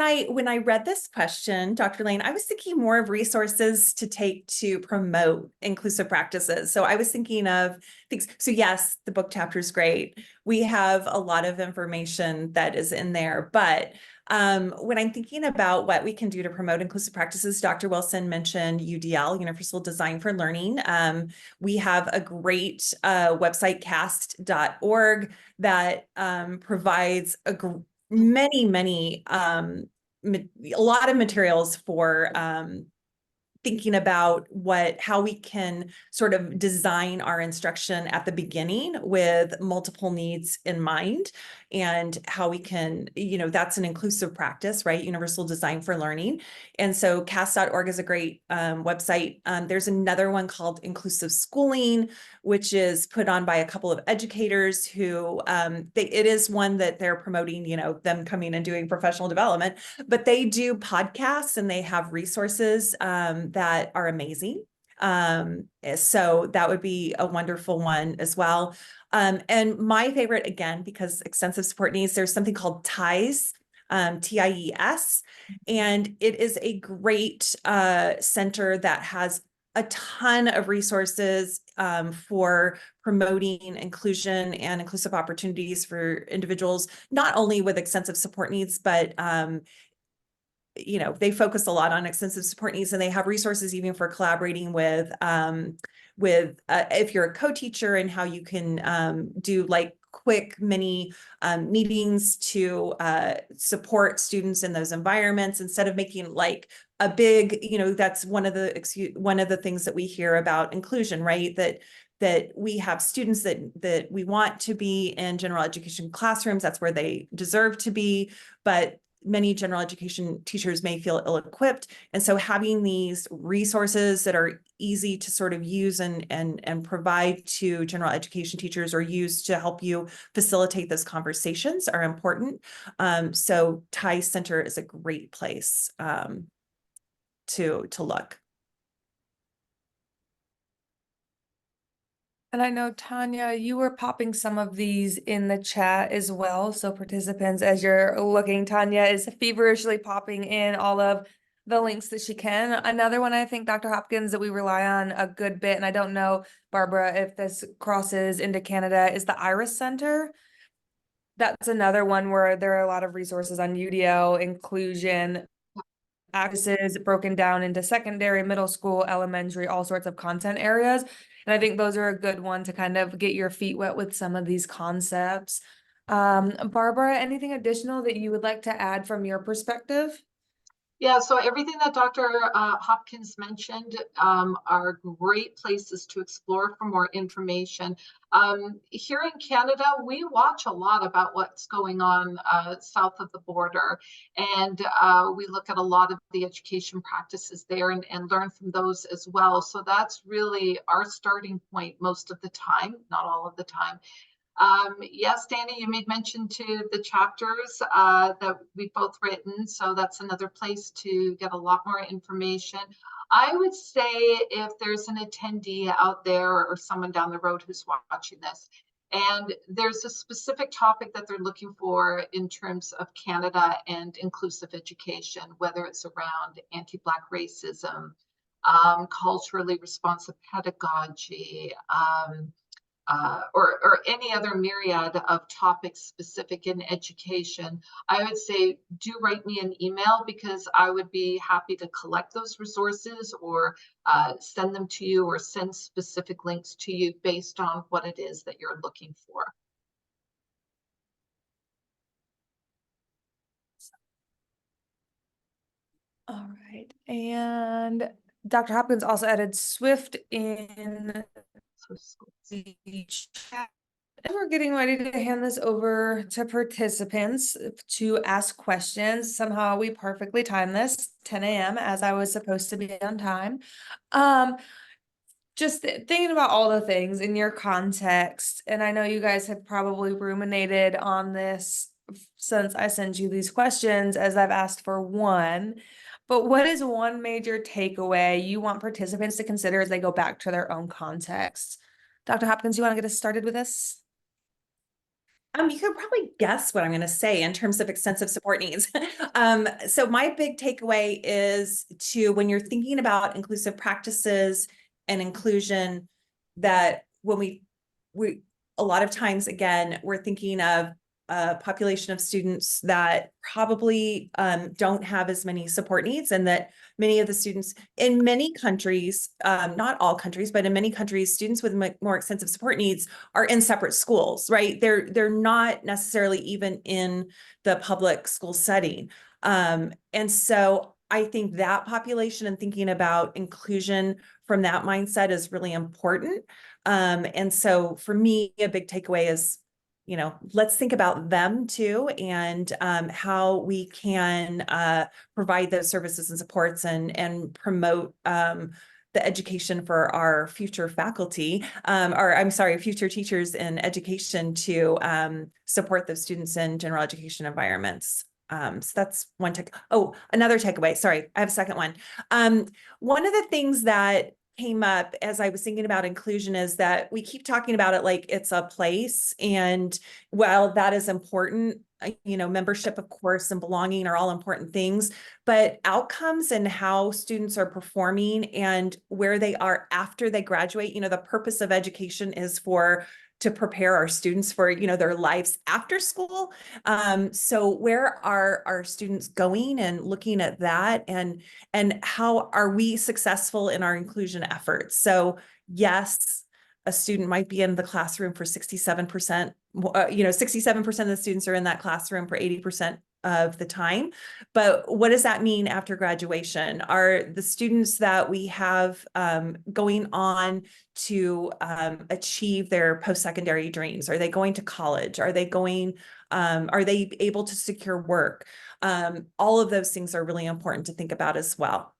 I read this question, Dr. Lane, I was thinking more of resources to take to promote inclusive practices. So I was thinking of things. So yes, the book chapter is great. We have a lot of information that is in there, but when I'm thinking about what we can do to promote inclusive practices, Dr. Wilson mentioned UDL, Universal Design for Learning. We have a great website, cast.org, that provides many a lot of materials for thinking about how we can sort of design our instruction at the beginning with multiple needs in mind, and how we can, that's an inclusive practice, right? Universal design for learning. And so cast.org is a great website. There's another one called Inclusive Schooling, which is put on by a couple of educators who it is one that they're promoting, them coming and doing professional development, but they do podcasts and they have resources that are amazing. So that would be a wonderful one as well. And my favorite, again, because extensive support needs, there's something called TIES, TIES, and it is a great center that has a ton of resources for promoting inclusion and inclusive opportunities for individuals, not only with extensive support needs, but they focus a lot on extensive support needs, and they have resources even for collaborating with if you're a co-teacher, and how you can do like quick mini meetings to support students in those environments, instead of making like a big, that's one of the things that we hear about inclusion, right? That we have students that we want to be in general education classrooms. That's where they deserve to be, but many general education teachers may feel ill-equipped. And so having these resources that are easy to sort of use and provide to general education teachers, or use to help you facilitate those conversations, are important. So TIES Center is a great place to look. And I know, Tanya, you were popping some of these in the chat as well. So participants, as you're looking, Tanya is feverishly popping in all of the links that she can. Another one, I think, Dr. Hopkins, that we rely on a good bit, and I don't know, Barbara, if this crosses into Canada, is the IRIS Center. That's another one where there are a lot of resources on UDL, inclusion, practices broken down into secondary, middle school, elementary, all sorts of content areas. And I think those are a good one to kind of get your feet wet with some of these concepts. Barbara, anything additional that you would like to add from your perspective? Yeah, so everything that Dr. Hopkins mentioned are great places to explore for more information. Here in Canada, we watch a lot about what's going on south of the border, and we look at a lot of the education practices there and learn from those as well. So that's really our starting point most of the time, not all of the time. Yes, Danny, you made mention to the chapters that we've both written, so that's another place to get a lot more information. I would say if there's an attendee out there or someone down the road who's watching this, and there's a specific topic that they're looking for in terms of Canada and inclusive education, whether it's around anti-Black racism, culturally responsive pedagogy, or any other myriad of topics specific in education, I would say do write me an email, because I would be happy to collect those resources, or send them to you, or send specific links to you based on what it is that you're looking for. All right. And Dr. Hopkins also added Swift in the chat. And we're getting ready to hand this over to participants to ask questions. Somehow we perfectly timed this 10 a.m. as I was supposed to be on time. Just thinking about all the things in your context, and I know you guys have probably ruminated on this since I sent you these questions, as I've asked for one. But what is one major takeaway you want participants to consider as they go back to their own context? Dr. Hopkins, you want to get us started with this? You could probably guess what I'm going to say in terms of extensive support needs. So my big takeaway is when you're thinking about inclusive practices and inclusion, that when we a lot of times, again, we're thinking of a population of students that probably don't have as many support needs, and that many of the students in many countries, not all countries, but in many countries, students with more extensive support needs are in separate schools, right? They're not necessarily even in the public school setting. And so I think that population and thinking about inclusion from that mindset is really important. And so for me, a big takeaway is, let's think about them too, and how we can provide those services and supports and promote the education for our future faculty, or I'm sorry, future teachers in education to support those students in general education environments. So that's one another takeaway. Sorry, I have a second one. One of the things that came up as I was thinking about inclusion is that we keep talking about it like it's a place. And while that is important, membership, of course, and belonging are all important things, but outcomes and how students are performing and where they are after they graduate, the purpose of education is to prepare our students for, their lives after school. So where are our students going, and looking at that, and how are we successful in our inclusion efforts? So yes, a student might be in the classroom for 67%, 67% of the students are in that classroom for 80% of the time. But what does that mean after graduation? Are the students that we have going on to achieve their post-secondary dreams? Are they going to college? Are they able to secure work? All of those things are really important to think about as well.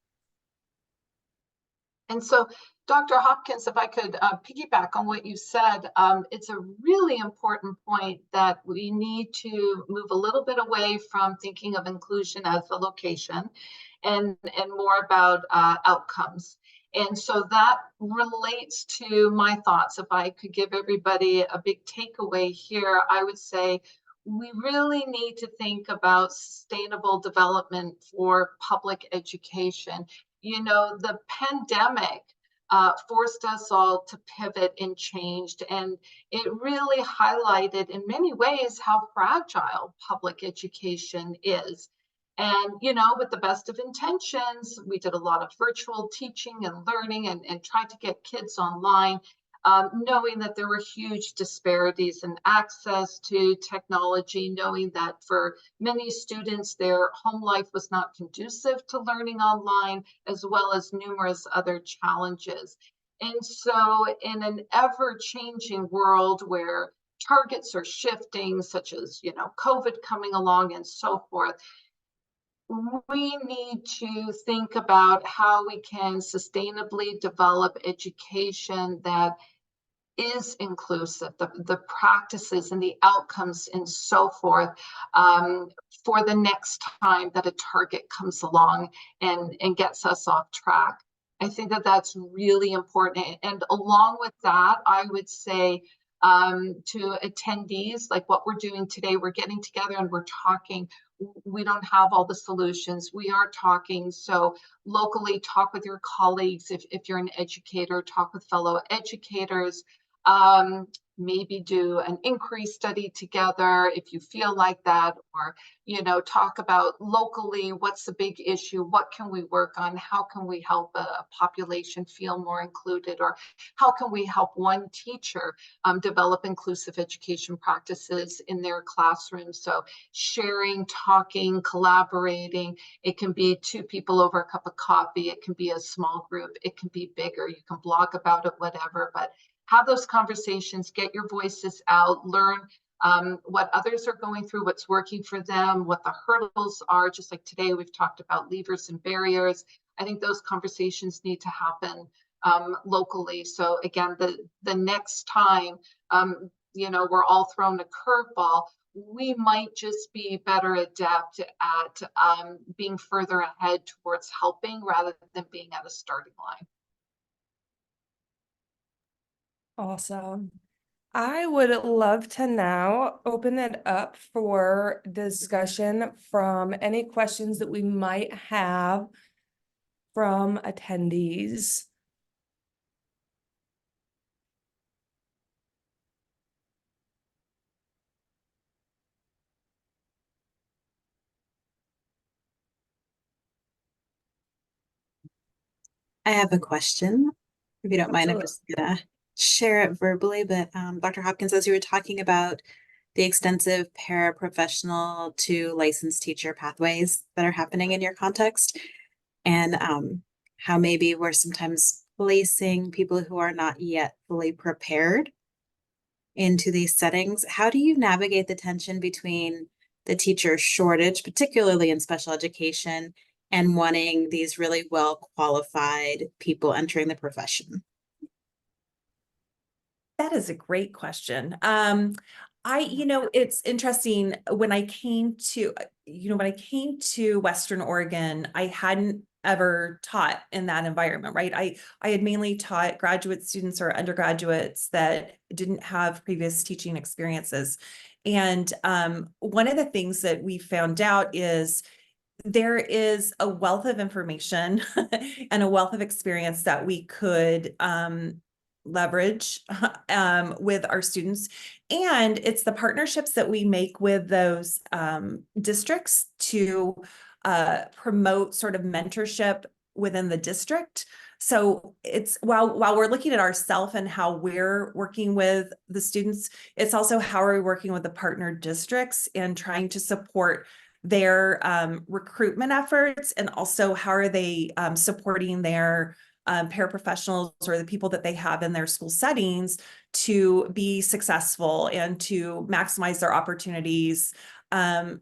And so, Dr. Hopkins, if I could piggyback on what you said, it's a really important point that we need to move a little bit away from thinking of inclusion as a location and more about outcomes. And so that relates to my thoughts. If I could give everybody a big takeaway here, I would say we really need to think about sustainable development for public education. The pandemic forced us all to pivot and changed, and it really highlighted in many ways how fragile public education is. And, with the best of intentions, we did a lot of virtual teaching and learning and tried to get kids online, knowing that there were huge disparities in access to technology, knowing that for many students, their home life was not conducive to learning online, as well as numerous other challenges. And so in an ever-changing world where targets are shifting, such as, COVID coming along and so forth, we need to think about how we can sustainably develop education that is inclusive, the practices and the outcomes and so forth, for the next time that a target comes along and gets us off track. I think that that's really important. And along with that, I would say to attendees, like what we're doing today, we're getting together and we're talking. We don't have all the solutions. We are talking. So locally, talk with your colleagues. If you're an educator, talk with fellow educators. Maybe do an inquiry study together if you feel like that, or talk about locally, what's the big issue, what can we work on, how can we help a population feel more included, or how can we help one teacher develop inclusive education practices in their classroom. So sharing, talking, collaborating. It can be two people over a cup of coffee, it can be a small group, it can be bigger, you can blog about it, whatever, but have those conversations, get your voices out, learn what others are going through, what's working for them, what the hurdles are. Just like today, we've talked about levers and barriers. I think those conversations need to happen locally. So again, the next time, we're all thrown a curveball, we might just be better adept at being further ahead towards helping rather than being at a starting line. Awesome. I would love to now open it up for discussion from any questions that we might have from attendees. I have a question. If you don't mind, I'm Absolutely. just gonna share it verbally, but Dr. Hopkins, as you were talking about the extensive paraprofessional to licensed teacher pathways that are happening in your context, and how maybe we're sometimes placing people who are not yet fully prepared into these settings, how do you navigate the tension between the teacher shortage, particularly in special education, and wanting these really well qualified people entering the profession? That is a great question. It's interesting when I came to Western Oregon, I hadn't ever taught in that environment, right? I had mainly taught graduate students or undergraduates that didn't have previous teaching experiences. And one of the things that we found out is there is a wealth of information and a wealth of experience that we could leverage with our students. And it's the partnerships that we make with those districts to promote sort of mentorship within the district. So it's while we're looking at ourselves and how we're working with the students, it's also how are we working with the partner districts and trying to support their recruitment efforts, and also how are they supporting their paraprofessionals or the people that they have in their school settings to be successful and to maximize their opportunities.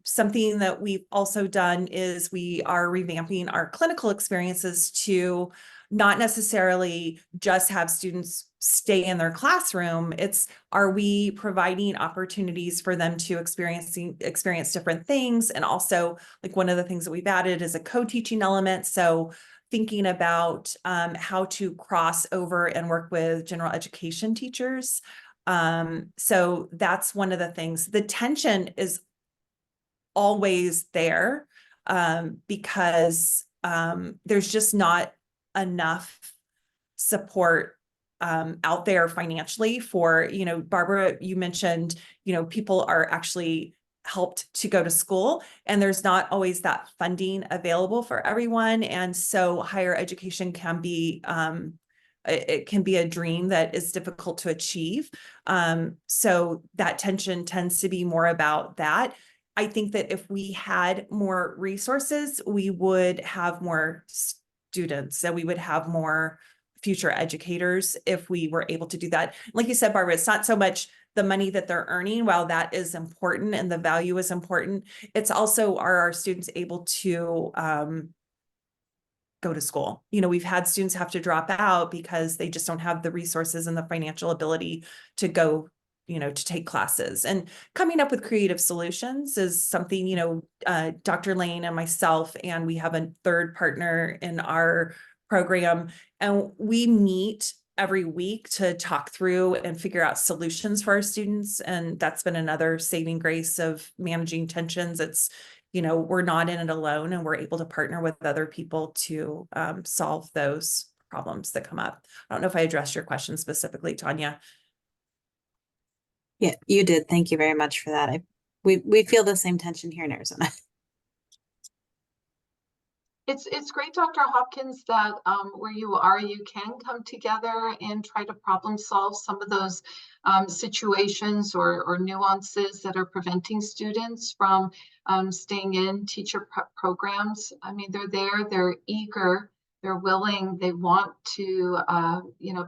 Something that we've also done is we are revamping our clinical experiences to not necessarily just have students stay in their classroom. It's, are we providing opportunities for them to experience different things? And also, like, one of the things that we've added is a co-teaching element. So thinking about how to cross over and work with general education teachers. So that's one of the things. The tension is always there because there's just not enough support out there financially for, Barbara, you mentioned, people are actually helped to go to school, and there's not always that funding available for everyone. And so higher education can be, it can be a dream that is difficult to achieve. So that tension tends to be more about that. I think that if we had more resources, we would have more students, and we would have more future educators if we were able to do that. Like you said, Barbara, it's not so much the money that they're earning, while that is important and the value is important. It's also, are our students able to go to school? We've had students have to drop out because they just don't have the resources and the financial ability to go, to take classes. And coming up with creative solutions is something, Dr. Lane and myself, and we have a third partner in our program, and we meet every week to talk through and figure out solutions for our students. And that's been another saving grace of managing tensions. It's, we're not in it alone, and we're able to partner with other people to solve those problems that come up. I don't know if I addressed your question specifically, Tanya. Yeah, you did. Thank you very much for that. We feel the same tension here in Arizona. It's great, Dr. Hopkins, that where you are, you can come together and try to problem solve some of those situations or nuances that are preventing students from staying in teacher prep programs. I mean, they're there, they're eager they're willing, they want to,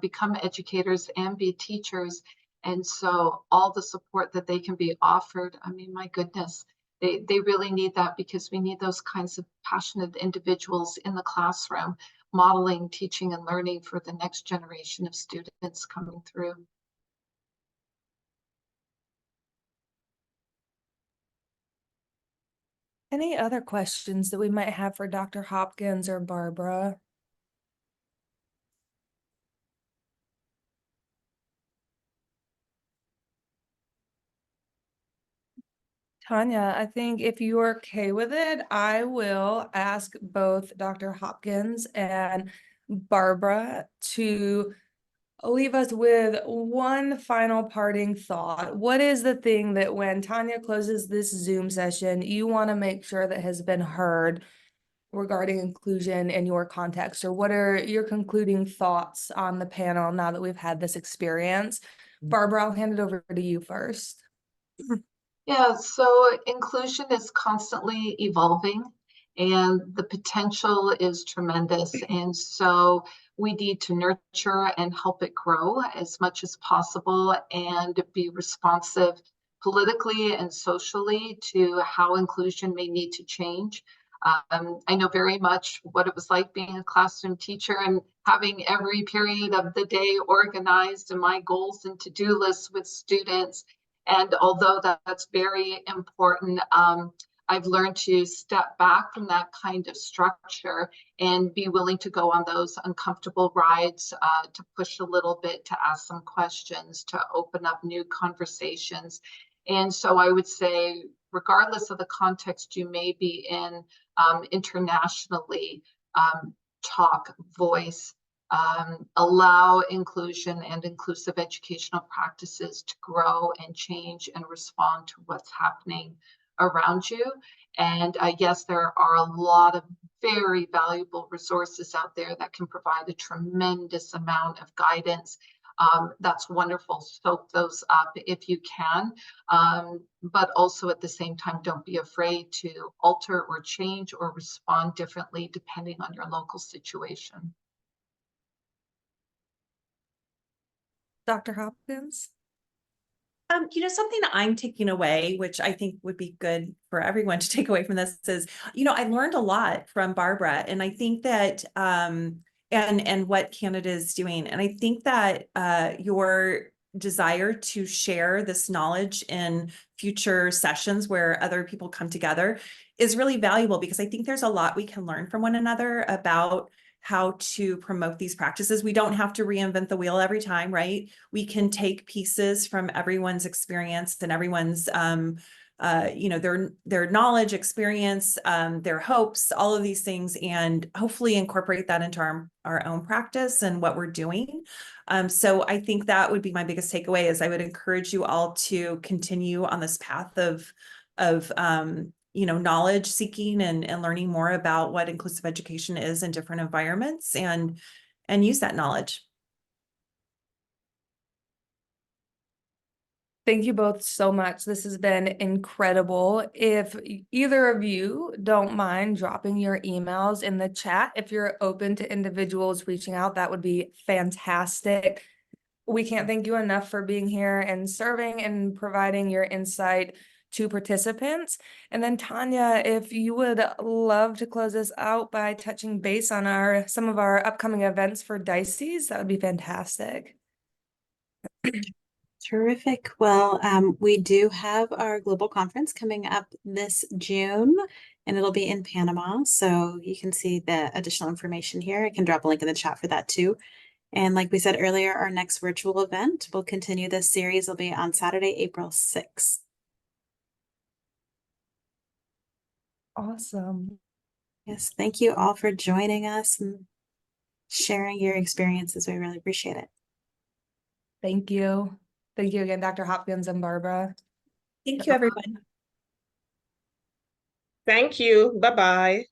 become educators and be teachers. And so all the support that they can be offered, I mean, my goodness, they really need that, because we need those kinds of passionate individuals in the classroom, modeling, teaching, and learning for the next generation of students coming through. Any other questions that we might have for Dr. Hopkins or Barbara? Tanya, I think if you're okay with it, I will ask both Dr. Hopkins and Barbara to leave us with one final parting thought. What is the thing that when Tanya closes this Zoom session, you want to make sure that has been heard regarding inclusion in your context? Or what are your concluding thoughts on the panel now that we've had this experience? Barbara, I'll hand it over to you first. Yeah, so inclusion is constantly evolving, and the potential is tremendous. And so we need to nurture and help it grow as much as possible, and be responsive politically and socially to how inclusion may need to change. I know very much what it was like being a classroom teacher and having every period of the day organized, and my goals and to-do lists with students. And although that's very important, I've learned to step back from that kind of structure and be willing to go on those uncomfortable rides, to push a little bit, to ask some questions, to open up new conversations. And so I would say, regardless of the context you may be in, internationally, talk, voice, allow inclusion and inclusive educational practices to grow and change and respond to what's happening around you. And yes, there are a lot of very valuable resources out there that can provide a tremendous amount of guidance. That's wonderful. Soak those up if you can. But also at the same time, don't be afraid to alter or change or respond differently depending on your local situation. Dr. Hopkins? Something that I'm taking away, which I think would be good for everyone to take away from this, is, I learned a lot from Barbara, and I think that, and what Canada is doing. And I think that your desire to share this knowledge in future sessions where other people come together is really valuable, because I think there's a lot we can learn from one another about how to promote these practices. We don't have to reinvent the wheel every time, right? We can take pieces from everyone's experience and everyone's, their knowledge, experience, their hopes, all of these things, and hopefully incorporate that into our own practice and what we're doing. So I think that would be my biggest takeaway, is I would encourage you all to continue on this path of knowledge seeking and learning more about what inclusive education is in different environments, and use that knowledge. Thank you both so much. This has been incredible. If either of you don't mind dropping your emails in the chat, if you're open to individuals reaching out, that would be fantastic. We can't thank you enough for being here and serving and providing your insight to participants. And then Tanya, if you would love to close us out by touching base on some of our upcoming events for DISES, that would be fantastic. Terrific. Well, we do have our global conference coming up this June, and it'll be in Panama. So you can see the additional information here. I can drop a link in the chat for that too. And like we said earlier, our next virtual event will continue this series. Will be on Saturday, April 6th. Awesome. Yes, thank you all for joining us and sharing your experiences. We really appreciate it. Thank you. Thank you again, Dr. Hopkins and Barbara. Thank you, everyone. Thank you. Bye-bye.